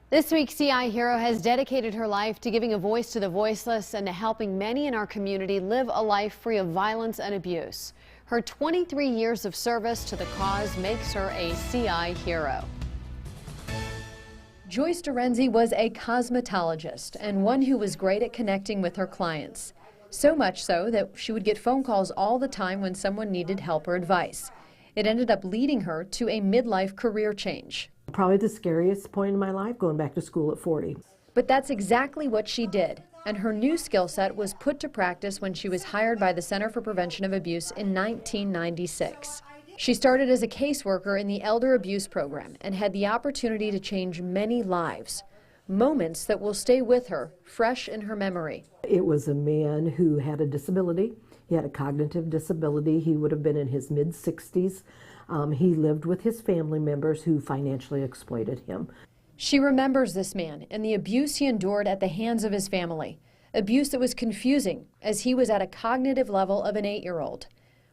This week, CI Hero has dedicated her life to giving a voice to the voiceless and to helping many in our community live a life free of violence and abuse. Her 23 years of service to the cause makes her a CI Hero. Joyce Dorenzi was a cosmetologist and one who was great at connecting with her clients. So much so that she would get phone calls all the time when someone needed help or advice. It ended up leading her to a midlife career change. Probably the scariest point in my life, going back to school at 40. But that's exactly what she did, and her new skill set was put to practice when she was hired by the Center for Prevention of Abuse in 1996. She started as a caseworker in the Elder Abuse Program and had the opportunity to change many lives, moments that will stay with her, fresh in her memory. It was a man who had a disability. He had a cognitive disability. He would have been in his mid-60s. He lived with his family members who financially exploited him. She remembers this man and the abuse he endured at the hands of his family. Abuse that was confusing, as he was at a cognitive level of an 8-year-old.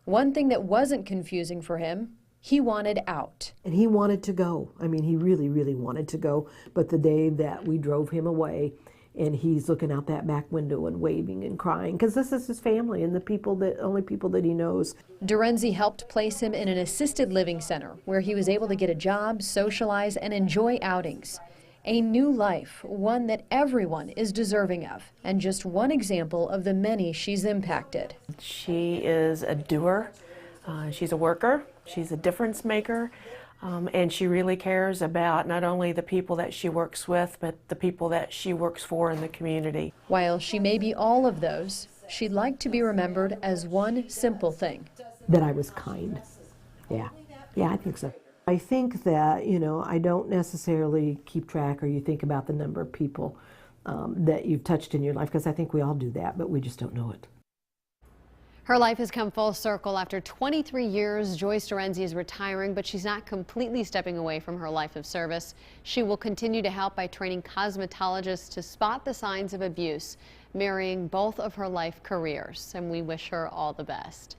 One thing that wasn't confusing for him, he wanted out. And he wanted to go. I mean, he really, really wanted to go. But the day that we drove him away, and he's looking out that back window and waving and crying, because this is his family and the only people that he knows. Dorenzi helped place him in an assisted living center where he was able to get a job, socialize, and enjoy outings. A new life, one that everyone is deserving of, and just one example of the many she's impacted. She is a doer, she's a worker, she's a difference maker. And she really cares about not only the people that she works with, but the people that she works for in the community. While she may be all of those, she'd like to be remembered as one simple thing. That I was kind. Yeah, I think so. I think that, I don't necessarily keep track or you think about the number of people that you've touched in your life, because I think we all do that, but we just don't know it. Her life has come full circle. After 23 years, Joyce Dorenzi is retiring, but she's not completely stepping away from her life of service. She will continue to help by training cosmetologists to spot the signs of abuse, marrying both of her life careers, and we wish her all the best.